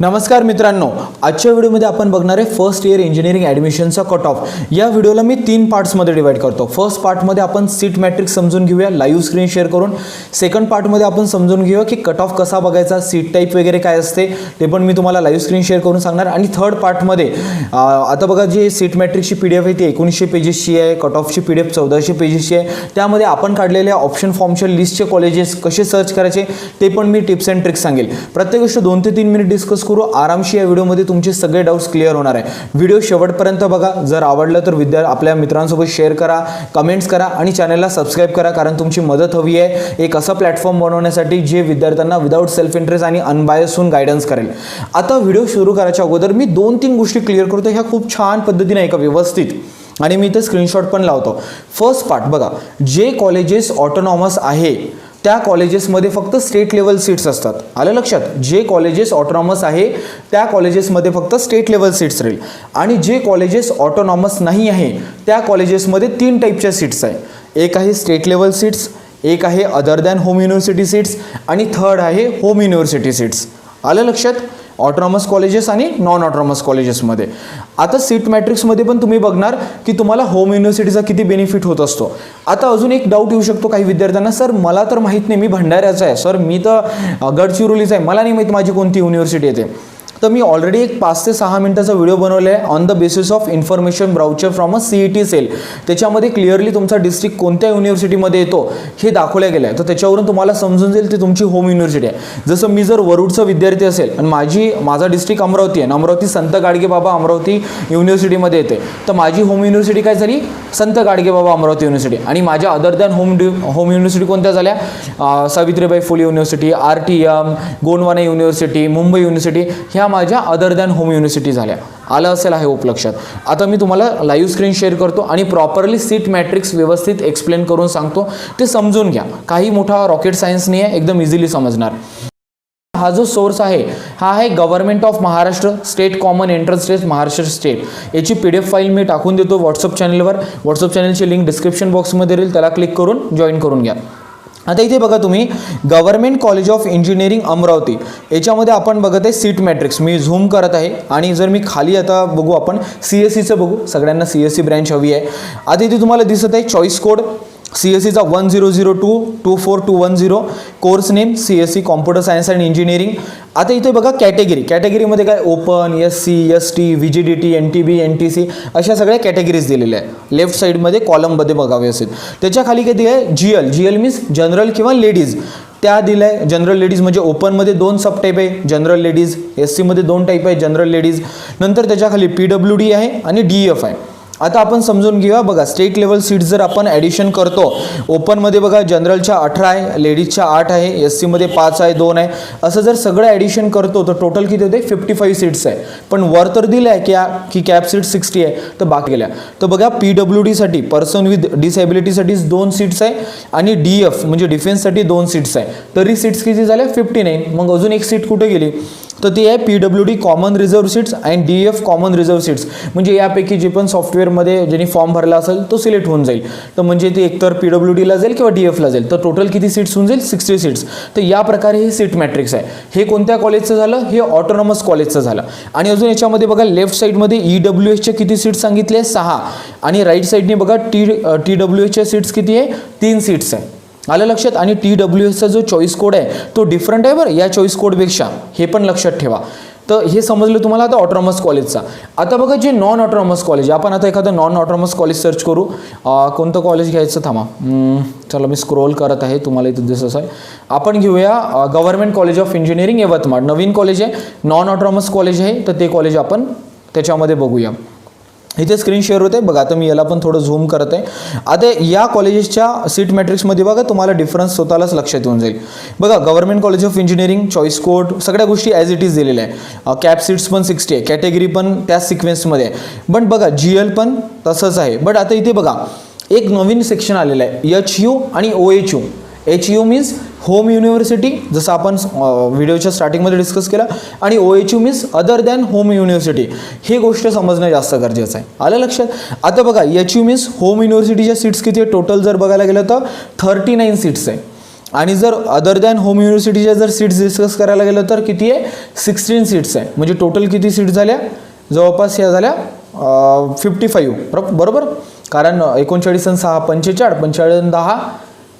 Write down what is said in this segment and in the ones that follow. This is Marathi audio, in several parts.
नमस्कार मित्रांनो, आजच्या व्हिडिओमध्ये आपण बघणार आहे फर्स्ट इयर इंजिनिअरिंग ॲडमिशनचा कट ऑफ. या व्हिडिओला मी 3 पार्ट्समध्ये डिवाइड करतो. फर्स्ट पार्टमध्ये आपण सीट मॅट्रिक्स समजून घेऊया लाईव्ह स्क्रीन शेअर करून. सेकंड पार्टमध्ये आपण समजून घेऊया की कट ऑफ कसा बघायचा, सीट टाईप वगैरे काय असते ते पण मी तुम्हाला लाईव्ह स्क्रीन शेअर करून सांगणार. आणि थर्ड पार्टमध्ये आता बघा जी सीट मॅट्रिक्सची PDF आहे ती 1900 पेजेसची आहे, कट ऑफची PDF 1400 पेजेसची आहे. त्यामध्ये आपण काढलेल्या ऑप्शन फॉर्मच्या लिस्टचे कॉलेजेस कसे सर्च करायचे ते पण मी टिप्स अँड ट्रिक्स सांगेल. प्रत्येक गोष्ट 2 ते 3 मिनिट डिस्कस करू. आरामशी या व्हिडिओमध्ये तुमचे सगळे डाउट्स क्लिअर होणार आहे. व्हिडिओ शेवटपर्यंत बघा. जर आवडलं तर आपल्या मित्रांसोबत शेअर करा, कमेंट्स करा आणि चॅनलला सबस्क्राईब करा, कारण तुमची मदत हवी आहे एक असं प्लॅटफॉर्म बनवण्यासाठी जे विद्यार्थ्यांना विदाऊट सेल्फ इंटरेस्ट आणि अनबायस होऊन गायडन्स करेल. आता व्हिडिओ सुरू करायच्या अगोदर मी 2-3 गोष्टी क्लिअर करतो. ह्या खूप छान पद्धतीने आहे का व्यवस्थित, आणि मी इथे स्क्रीनशॉट पण लावतो. फर्स्ट पार्ट बघा, जे कॉलेजेस ऑटोनॉमस आहे त्या कॉलेजेसमध्ये फक्त स्टेट लेवल सीट्स असतात. आलं लक्षात? जे कॉलेजेस ऑटोनॉमस आहे त्या कॉलेजेसमध्ये फक्त स्टेट लेवल सीट्स राहील. आणि जे कॉलेजेस ऑटोनॉमस नाही आहे त्या कॉलेजेसमध्ये 3 टाईपच्या सीट्स आहे. एक आहे स्टेट लेवल सीट्स, एक आहे other than home university seats, आणि थर्ड आहे होम युनिव्हर्सिटी सीट्स. आलं लक्षात? ऑटोनॉमस कॉलेजेस आणि नॉन ऑटोनॉमस कॉलेजेसमध्ये. आता सीट मॅट्रिक्समध्ये पण तुम्ही बघणार की तुम्हाला होम युनिव्हर्सिटीचा किती बेनिफिट होत असतो. आता अजून एक डाऊट येऊ शकतो काही विद्यार्थ्यांना, सर मला तर माहीत नाही, मी भंडाऱ्याचा आहे, सर मी तर गडचिरोलीचा आहे, मला नाही माहीत माझी कोणती युनिव्हर्सिटी येते. तर मी ऑलरेडी एक 5 ते 6 मिनिटाचा व्हिडिओ बनवला आहे on the basis of information brochure from a CET cell. त्याच्यामध्ये क्लिअरली तुमचा डिस्ट्रिक्ट कोणत्या युनिव्हर्सिटीमध्ये येतो हे दाखवलं गेलं आहे. तर त्याच्यावरून तुम्हाला समजून जाईल ती तुमची होम युनिव्हर्सिटी आहे. जसं मी जर वरुडचा विद्यार्थी असेल आणि माझा डिस्ट्रिक्ट अमरावती आहे, अमरावती संत गाडगेबाबा अमरावती युनिव्हर्सिटीमध्ये येते, तर माझी होम युनिव्हर्सिटी काय झाली? संत गाडगेबाबा अमरावती युनिव्हर्सिटी. आणि माझ्या अदर दॅन होम युनिव्हर्सिटी कोणत्या झाल्या? Savitribai Phule university, RTM, Gondwana university, Mumbai university, ह्या माझ्या अदर दॅन होम युनिव्हर्सिटी झाल्या. आलं असेल आहे होप लक्षात. आता मी तुम्हाला लाईव्ह स्क्रीन शेअर करतो आणि प्रॉपरली सीट मॅट्रिक्स व्यवस्थित एक्सप्लेन करून सांगतो. ते समजून घ्या. काही मोठा रॉकेट सायन्स नाही आहे, एकदम इझिली समजणार. हा जो सोर्स आहे हा आहे government of Maharashtra state common entrance test Maharashtra state. याची PDF फाईल मी टाकून देतो व्हॉट्सअप चॅनलवर. व्हॉट्सअप चॅनलची लिंक डिस्क्रिप्शन बॉक्समध्ये राहील, त्याला क्लिक करून जॉईन करून घ्या. आता इथे बघा तुम्ही government college of engineering Amravati याच्यामध्ये आपण बघत आहे सीट मॅट्रिक्स. मी झूम करत आहे आणि जर मी खाली आता बघू आपण CSEचं बघू. सगळ्यांना CSE ब्रँच हवी आहे. आता इथे तुम्हाला दिसत आहे चॉईस कोड CSEचा 1002-24210, course name CSE computer science and engineering. आता इथे बघा कॅटेगरीमध्ये काय open, SC, ST, VGDT, NTB, NTC अशा सगळ्या कॅटेगरीज दिलेल्या आहे. लेफ्ट साईडमध्ये कॉलममध्ये बघावे असेल. त्याच्या खाली काय दिलं आहे? GL मीन्स जनरल किंवा लेडीज त्या दिल्या आहे. जनरल लेडीज म्हणजे ओपनमध्ये 2 सब टाईप आहे, जनरल लेडीज. SC मध्ये 2 टाईप आहे, जनरल लेडीज. नंतर त्याच्या खाली PWD आहे आणि DF आहे. आता आपण समजून घेऊया. बघा स्टेट लेवल सीट्स जर आपण ॲडिशन करतो, ओपनमध्ये बघा जनरलच्या 18 आहे, लेडीजच्या 8 आहे, SC मध्ये 5 आहे, 2 आहे, असं जर सगळं ॲडिशन करतो तर टोटल किती होते? 55 सीट्स आहे. पण वर तर दिलं आहे की कॅप सीट 60 आहे, तर बाकी गेल्या. तर बघा PWD साठी पर्सन विथ डिसेबिलिटीसाठी 2 सीट्स आहे आणि DF म्हणजे डिफेन्ससाठी 2 सीट्स आहे. तरी सीट्स किती झाल्या? 59. मग अजून एक सीट कुठे गेली? तर ती आहे PWD कॉमन रिझर्व्ह सीट्स आणि DF कॉमन रिझर्व्ह सीट्स. म्हणजे यापैकी जे पण सॉफ्टवेअरमध्ये ज्यांनी फॉर्म भरला असेल तो सिलेक्ट होऊन जाईल. तर म्हणजे ती एकतर PWDला जाईल किंवा DFला जाईल. तर टोटल किती सीट्स होऊन जाईल? 60 सीट्स. तर या प्रकारे हे सीट मॅट्रिक्स आहे. हे कोणत्या कॉलेजचं झालं? हे ऑटोनॉमस कॉलेजचं झालं. आणि अजून याच्यामध्ये बघा लेफ्ट साईडमध्ये EWSच्या किती सीट्स सांगितले? 6. आणि राईट साईडने बघा TWSच्या सीट्स किती आहे? 3 सीट्स आहे. आलं लक्षात? आणि TWSचा जो चॉईस कोड आहे तो डिफरंट आहे बरं या चॉईस कोडपेक्षा, हे पण लक्षात ठेवा. तर हे समजलं तुम्हाला आता ऑटोनॉमस कॉलेजचा. आता बघा जे नॉन ऑटोनॉमस कॉलेज, आपण आता एखादं नॉन ऑटोनॉमस कॉलेज सर्च करू. कोणतं कॉलेज घ्यायचं? थांबा, चला मी स्क्रोल करत आहे, तुम्हाला इथं दिसत आहे. आपण घेऊया government college of engineering Yavatmal. Naveen college आहे, नॉन ऑटोनॉमस कॉलेज आहे, तर ते कॉलेज आपण त्याच्यामध्ये बघूया. इथे स्क्रीन शेअर होते बघा. आता मी याला पण थोडं झूम करत आहे. आता या कॉलेजेसच्या सीट मॅट्रिक्समध्ये बघा तुम्हाला डिफरन्स स्वतःलाच लक्षात येऊन जाईल. बघा government college of engineering choice code सगळ्या गोष्टी ॲज इट इज दिलेल्या आहे. कॅप सीट्स पण 60 आहे, कॅटेगरी पण त्याच सिक्वेन्समध्ये आहे. बट बघा GL पण तसंच आहे. बट आता इथे बघा एक नवीन सेक्शन आलेलं आहे, HU आणि OHU. HU means home university, जसं आपण व्हिडिओच्या स्टार्टिंगमध्ये डिस्कस केला, आणि OHU means other than home university. ही गोष्ट समजणं जास्त गरजेचं आहे. आलं लक्षात? आता बघा HU मीन्स होम युनिव्हर्सिटीच्या सीट्स किती आहे? टोटल जर बघायला गेलं तर 39 सीट्स आहे. आणि जर अदर दॅन होम युनिव्हर्सिटीच्या जर सीट्स डिस्कस करायला गेलं तर किती आहे 16 सीट्स आहे. म्हणजे टोटल किती सीट झाल्या जवळपास या झाल्या 55 बरोबर. कारण 39 आणि 6 45 45 आणि 10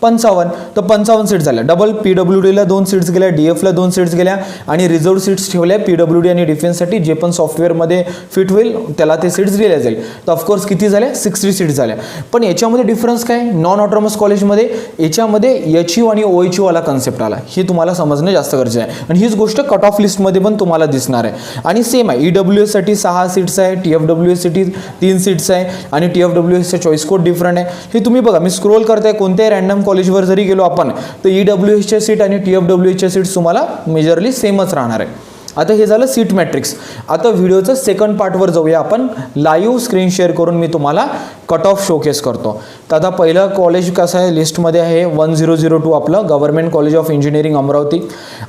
55 तर 55 सीट्स झाल्या. डबल PWDला 2 सीट्स गेल्या, DFला 2 सीट्स गेल्या आणि रिझर्व्ड सीट्स ठेवल्या PWD आणि डिफेन्ससाठी जे पण सॉफ्टवेअरमध्ये फिट होईल त्याला ते सीट्स दिल्या जाईल. तर ऑफकोर्स किती झाल्या 60 सीट्स झाल्या. पण याच्यामध्ये डिफरन्स काय नॉन ऑटोनॉमस कॉलेजमध्ये याच्यामध्ये HU आणि OHU वाला कन्सेप्ट आला. हे तुम्हाला समजणं जास्त गरजेचं आहे आणि हीच गोष्ट कट ऑफ लिस्टमध्ये पण तुम्हाला दिसणार आहे. आणि सेम आहे EWS साठी 6 सीट्स आहे, TFWS साठी 3 सीट्स आहे आणि TFWS चा चॉईस कोड डिफरंट आहे. हे तुम्ही बघा मी स्क्रोल करताय कोणत्याही रँडम कॉलेजवर जरी गेलो आपण तर EWSच्या सीट आणि TFWSच्या सीट्स तुम्हाला मेजरली सेमच राहणार आहे. आता हे झालं सीट मॅट्रिक्स. आता व्हिडिओचं सेकंड पार्टवर जाऊया आपण. लाईव्ह स्क्रीन शेअर करून मी तुम्हाला कट ऑफ शोकेस करतो. तर आता पहिलं कॉलेज कसं आहे लिस्टमध्ये आहे 1002 आपलं government college of engineering Amravati.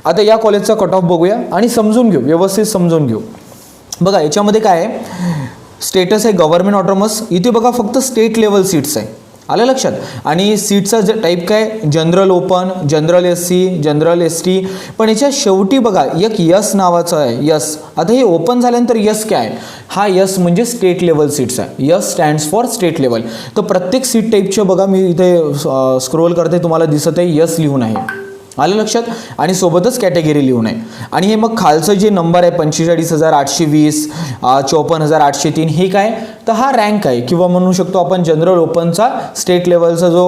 आता या कॉलेजचा कट ऑफ बघूया आणि समजून घेऊ, व्यवस्थित समजून घेऊ. बघा याच्यामध्ये काय आहे स्टेटस आहे गव्हर्नमेंट ऑटोनॉमस. इथे बघा फक्त स्टेट लेवल सीट्स आहे, आलं लक्षात. आणि सीटचा टाईप काय general open, general SC, general ST. पण याच्या शेवटी बघा एक यस नावाचं आहे यस. आता हे ओपन झाल्यानंतर यस काय आहे हा यस म्हणजे स्टेट लेवल सीट्स आहे. Yes stands for state level. तर प्रत्येक सीट टाईपचे बघा मी इथे स्क्रोल करते तुम्हाला दिसत आहे यस लिहून आहे, आलं लक्षात. आणि सोबतच कॅटेगरी लिहून आहे. आणि हे मग खालचं जे नंबर आहे 45,820 54,803 हे काय तर हा रँक आहे किंवा म्हणू शकतो आपण जनरल ओपनचा स्टेट लेवलचा जो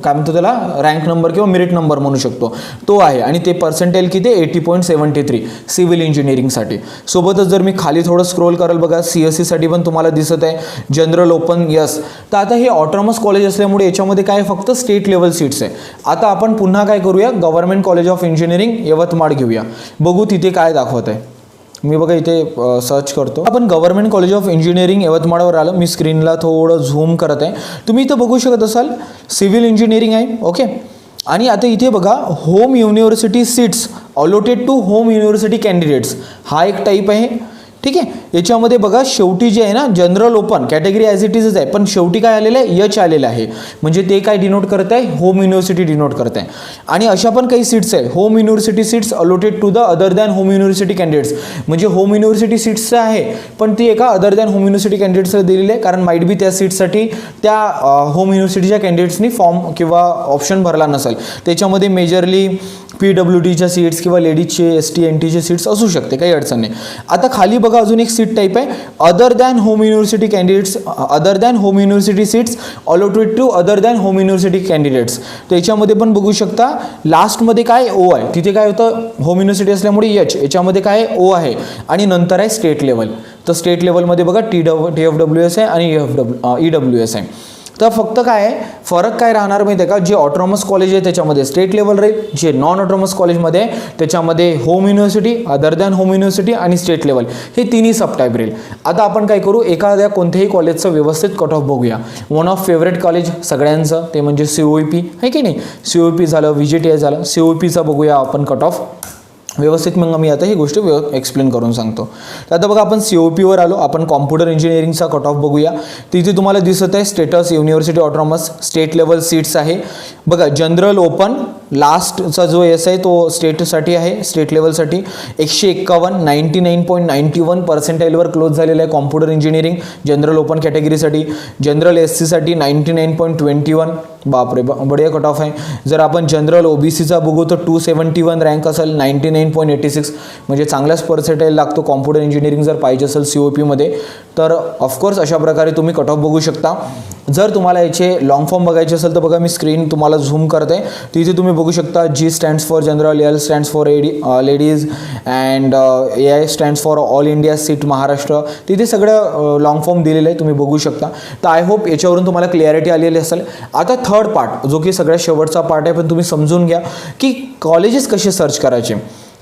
काय म्हणतो त्याला रँक नंबर किंवा मेरिट नंबर म्हणू शकतो तो आहे. आणि ते पर्सेंटेल किती 80.73 सिव्हिल इंजिनिअरिंगसाठी. सोबतच जर मी खाली थोडं स्क्रोल कराल बघा CSE साठी पण तुम्हाला दिसत आहे जनरल ओपन यस. तर आता हे ऑटोनॉमस कॉलेज असल्यामुळे याच्यामध्ये काय फक्त स्टेट लेवल सीट्स आहे. आता आपण पुन्हा काय करूया government college of engineering Yavatmal घेऊया, बघू तिथे काय दाखवत आहे. मी बघा इथे सर्च करतो. आपण गव्हर्नमेंट कॉलेज ऑफ इंजिनिअरिंग यवतमाळवर आलं. मी स्क्रीनला थोडं झूम करत आहे. तुम्ही इथं बघू शकत असाल सिव्हिल इंजिनिअरिंग आहे ओके. आणि आता इथे बघा home university seats allotted to home university candidates हा एक टाईप आहे, ठीक आहे. याच्यामध्ये बघा शेवटी जे आहे ना general open category as it इजच आहे पण शेवटी काय आलेलं आहे यच आलेलं आहे. म्हणजे ते काय डिनोट करत आहे होम युनिव्हर्सिटी डिनोट करत आहे. आणि अशा पण काही सीट्स आहे home university seats allotted to the other than home university candidates. म्हणजे होम युनिव्हर्सिटी सीट्सचं आहे पण ती एका अदर दॅन होम युनिव्हर्सिटी कॅन्डिडेट्सला दिलेली आहे. कारण माईट बी त्या सीटसाठी त्या होम युनिव्हर्सिटीच्या कॅन्डिडेट्सनी फॉर्म किंवा ऑप्शन भरला नसेल. त्याच्यामध्ये मेजरली PWDच्या सीट्स किंवा लेडीजचे ST NTचे सीट्स असू शकते, काही अडचण नाही. आता खाली बघा अजून एक सीट टाईप आहे other than home university candidates other than home university seats allotted to other than home university candidates. तर याच्यामध्ये पण बघू शकता लास्टमध्ये काय O आहे. तिथे काय होतं होम युनिव्हर्सिटी असल्यामुळे H, याच्यामध्ये काय O आहे आणि नंतर आहे स्टेट लेवल. तर स्टेट लेवलमध्ये बघा TFWS आहे आणि EWS आहे. तर फक्त काय आहे फरक काय राहणार माहिती आहे का जे ऑटोनॉमस कॉलेज आहे त्याच्यामध्ये स्टेट लेवल राहील, जे नॉन ऑटोनॉमस कॉलेजमध्ये आहे त्याच्यामध्ये home university other than home university आणि स्टेट लेवल हे तिन्ही सब टाईप राहील. आता आपण काय करू एखाद्या कोणत्याही कॉलेजचं व्यवस्थित कट ऑफ बघूया. वन ऑफ फेवरेट कॉलेज सगळ्यांचं ते म्हणजे COEP आहे की नाही. COEP झालं VJTI झालं. COEPचा बघूया आपण कट ऑफ व्यवस्थित. मग मी आता ही गोष्ट एक्सप्लेन करून सांगतो. तर आता बघा आपण COEPवर आलो. आपण कॉम्प्युटर इंजिनिअरिंगचा कट ऑफ बघूया. तिथे तुम्हाला दिसत आहे status university autonomous state level seats आहे बघा. जनरल ओपन लास्टचा जो एस आहे तो स्टेटसाठी आहे स्टेट लेवलसाठी 151 99.91 पर्सेंटाईलवर क्लोज झालेलं आहे कॉम्प्युटर इंजिनिअरिंग जनरल ओपन कॅटेगरीसाठी. जनरल SC साठी 99.21 बापरे बढिया कट ऑफ आहे. जर आपण जनरल OBCचा बघू तर 271 रँक असेल 99.86 म्हणजे चांगलाच पर्सेंटाईल लागतो कॉम्प्युटर इंजिनिअरिंग जर पाहिजे असेल COEPमध्ये. तर ऑफकोर्स अशा प्रकारे तुम्ही कट ऑफ बघू शकता. जर तुम्हाला याचे लॉंग फॉर्म बघायचे असेल तर बघा मी स्क्रीन तुम्हाला झूम करते. तिथे तुम्ही बघू शकता G stands for general, L stands for ladies and AI stands for all India seat Maharashtra. तिथे सगळं लॉंग फॉर्म दिलेलं आहे तुम्ही बघू शकता. तर आय होप याच्यावरून तुम्हाला क्लॅरिटी आलेली असेल. आता थर्ड पार्ट जो की सगळ्यात शेवटचा पार्ट आहे पण तुम्ही समजून घ्या की कॉलेजेस कसे सर्च करायचे.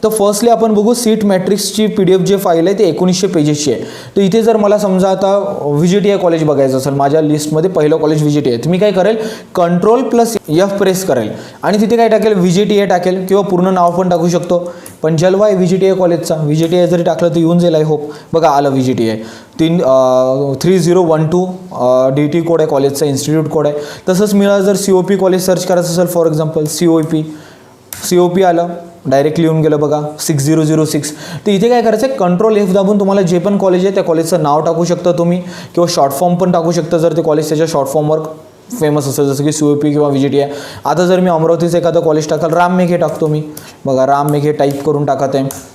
तर फर्स्टली आपण बघू सीट मॅट्रिक्सची PDF जे फाईल आहे ते 1900 पेजेसची आहे. तर इथे जर मला समजा आता VGTI कॉलेज बघायचं असेल, माझ्या लिस्टमध्ये पहिलं कॉलेज VGTI आहे, तर मी काय करेल Ctrl+F प्रेस करेल आणि तिथे काय टाकेल VGTI टाकेल किंवा पूर्ण नाव पण टाकू शकतो. पण जलवा आहे VGTI कॉलेजचा, VGTI जरी टाकलं तर येऊन जाईल. I hope. बघा आलं VGTI 3012 DT कोड आहे कॉलेजचा, इन्स्टिट्यूट कोड आहे. तसंच मला जर COP कॉलेज सर्च करायचं असेल, फॉर एक्झाम्पल COP आलं, डायरेक्टली येऊन गेलं बघा 6006. तर इथे काय करायचं आहे, Ctrl+F दाबून तुम्हाला जे पण कॉलेज आहे त्या कॉलेजचं नाव टाकू शकता तुम्ही किंवा शॉर्ट फॉर्म पण टाकू शकता जर ते कॉलेज त्याच्या शॉर्ट फॉर्मवर फेमस असेल, जसं की COP किंवा VGTI. आता जर मी अमरावतीचं एखादं कॉलेज टाकाल, राम मेघे टाकतो मी. बघा राम मेघे टाईप करून टाकत आहे.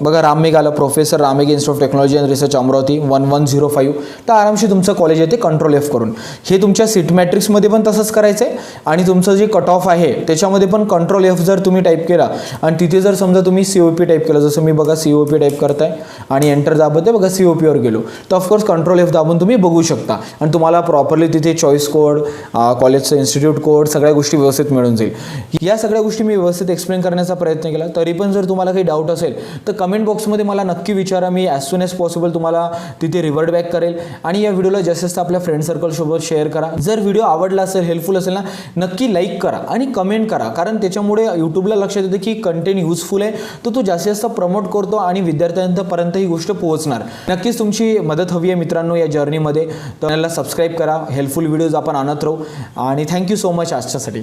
बघा राम मेघ आलं, professor Ram Meghe institute of technology and research Amravati 1105. तर आरामशी तुमचं कॉलेज आहे ते Ctrl+F करून. हे तुमच्या सीट मॅट्रिक्समध्ये पण तसंच करायचं आहे आणि तुमचं जे कट ऑफ आहे त्याच्यामध्ये पण Ctrl+F जर तुम्ही टाईप केला आणि तिथे जर समजा तुम्ही COP टाईप केलं, जसं मी बघा COP टाईप करताय आणि एंटर दाबते, बघा COPवर गेलो, तर ऑफकोर्स Ctrl+F दाबून तुम्ही बघू शकता आणि तुम्हाला प्रॉपरली तिथे चॉईस कोड, कॉलेजचं इन्स्टिट्यूट कोड, सगळ्या गोष्टी व्यवस्थित मिळून जाईल. या सगळ्या गोष्टी मी व्यवस्थित एक्सप्लेन करण्याचा प्रयत्न केला. तरी पण जर तुम्हाला काही डाऊट असेल तर कमेंट बॉक्समध्ये मला नक्की विचारा. मी ॲज सून ॲज पॉसिबल तुम्हाला तिथे रिव्हर्ट बॅक करेल. आणि या व्हिडिओला जास्तीत जास्त आपल्या फ्रेंड सर्कलसोबत शेअर करा. जर व्हिडिओ आवडला असेल, हेल्पफुल असेल ना, नक्की लाईक करा आणि कमेंट करा, कारण त्याच्यामुळे यूट्यूबला लक्षात येतं की कंटेंट युजफुल आहे, तर तो जास्तीत जास्त प्रमोट करतो आणि विद्यार्थ्यांपर्यंत ही गोष्ट पोहोचणार. नक्कीच तुमची मदत हवी आहे मित्रांनो या जर्नीमध्ये. तर चॅनलला सबस्क्राईब करा. हेल्पफुल व्हिडिओज आपण आणत राहू आणि थँक्यू सो मच आजच्यासाठी.